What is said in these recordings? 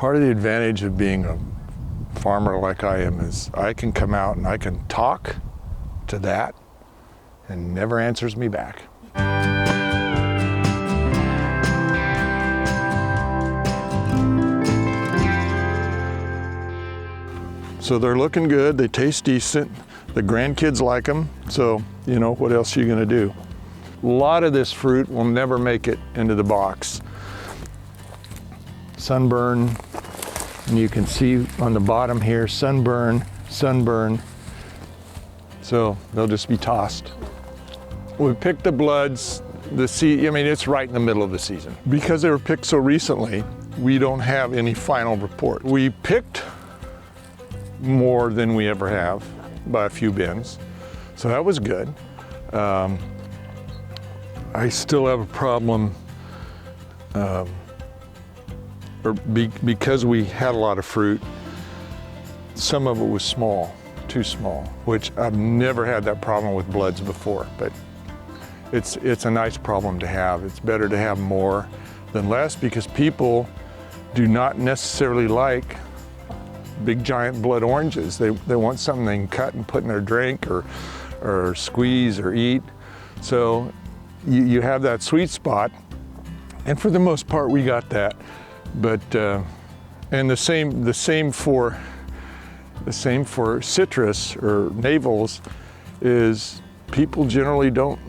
Part of the advantage of being a farmer like I am is I can come out and I can talk to that and never answers me back. So they're looking good, they taste decent, the grandkids like them, so you know, what else are you gonna do? A lot of this fruit will never make it into the box. Sunburn, and you can see on the bottom here, sunburn, sunburn. So they'll just be tossed. We picked the bloods, it's right in the middle of the season. Because they were picked so recently, we don't have any final report. We picked more than we ever have by a few bins, so that was good. I still have a problem because we had a lot of fruit, some of it was small, too small, which I've never had that problem with bloods before, but it's a nice problem to have. It's better to have more than less because people do not necessarily like big giant blood oranges. They want something they can cut and put in their drink or squeeze or eat. So you have that sweet spot, and for the most part we got that. But and the same for citrus or navels is people generally don't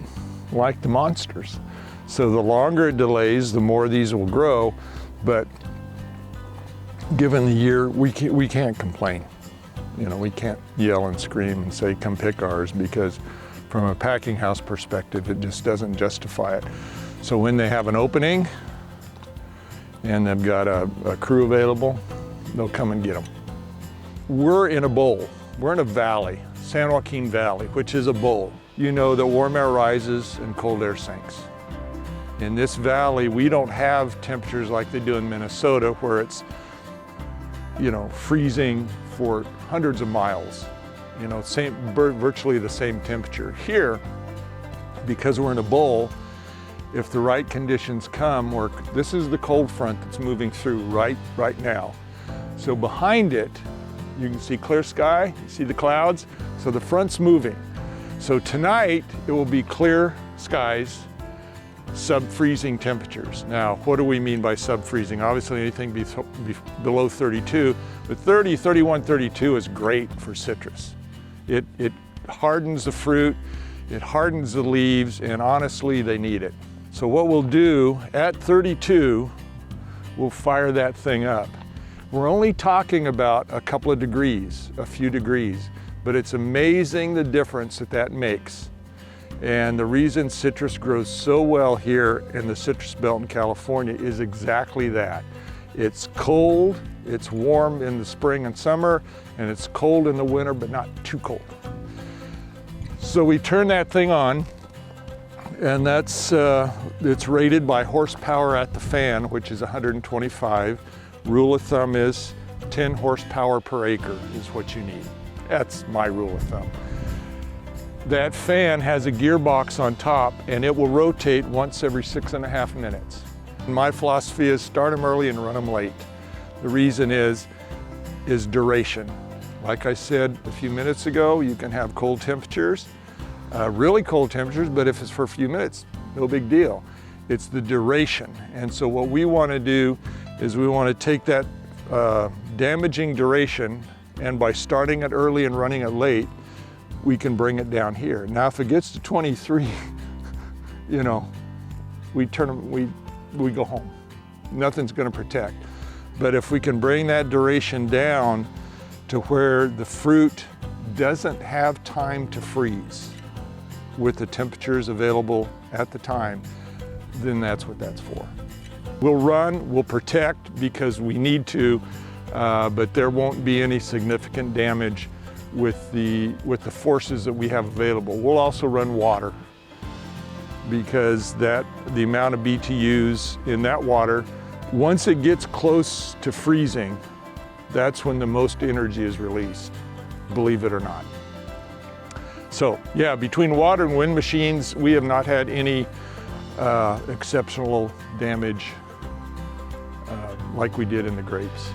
like the monsters. So the longer it delays, the more these will grow. But given the year, we can't complain. You know, we can't yell and scream and say, come pick ours, because from a packing house perspective, it just doesn't justify it. So when they have an opening and they've got a crew available, they'll come and get them. We're in a bowl. We're in a valley, San Joaquin Valley, which is a bowl. You know that warm air rises and cold air sinks. In this valley, we don't have temperatures like they do in Minnesota, where it's, you know, freezing for hundreds of miles. You know, virtually the same temperature. Here, because we're in a bowl, if the right conditions come, this is the cold front that's moving through right now. So behind it, you can see clear sky, you see the clouds, so the front's moving. So tonight, it will be clear skies, sub-freezing temperatures. Now, what do we mean by sub-freezing? Obviously anything below 32, but 30, 31, 32 is great for citrus. It hardens the fruit, it hardens the leaves, and honestly, they need it. So what we'll do at 32, we'll fire that thing up. We're only talking about a couple of degrees, a few degrees, but it's amazing the difference that makes. And the reason citrus grows so well here in the citrus belt in California is exactly that. It's cold, it's warm in the spring and summer, and it's cold in the winter, but not too cold. So we turn that thing on, and it's rated by horsepower at the fan, which is 125. Rule of thumb is 10 horsepower per acre is what you need. That's my rule of thumb. That fan has a gearbox on top, and it will rotate once every 6.5 minutes. My philosophy is start them early and run them late. The reason is duration. Like I said a few minutes ago, you can have cold temperatures, really cold temperatures, but if it's for a few minutes, no big deal. It's the duration. And so what we want to do is we want to take that damaging duration, and by starting it early and running it late, we can bring it down here. Now, if it gets to 23, you know, we go home. Nothing's going to protect. But if we can bring that duration down to where the fruit doesn't have time to freeze with the temperatures available at the time, then that's what that's for. We'll run, we'll protect because we need to, but there won't be any significant damage with the forces that we have available. We'll also run water, because the amount of BTUs in that water, once it gets close to freezing, that's when the most energy is released, believe it or not. So yeah, between water and wind machines, we have not had any exceptional damage like we did in the grapes.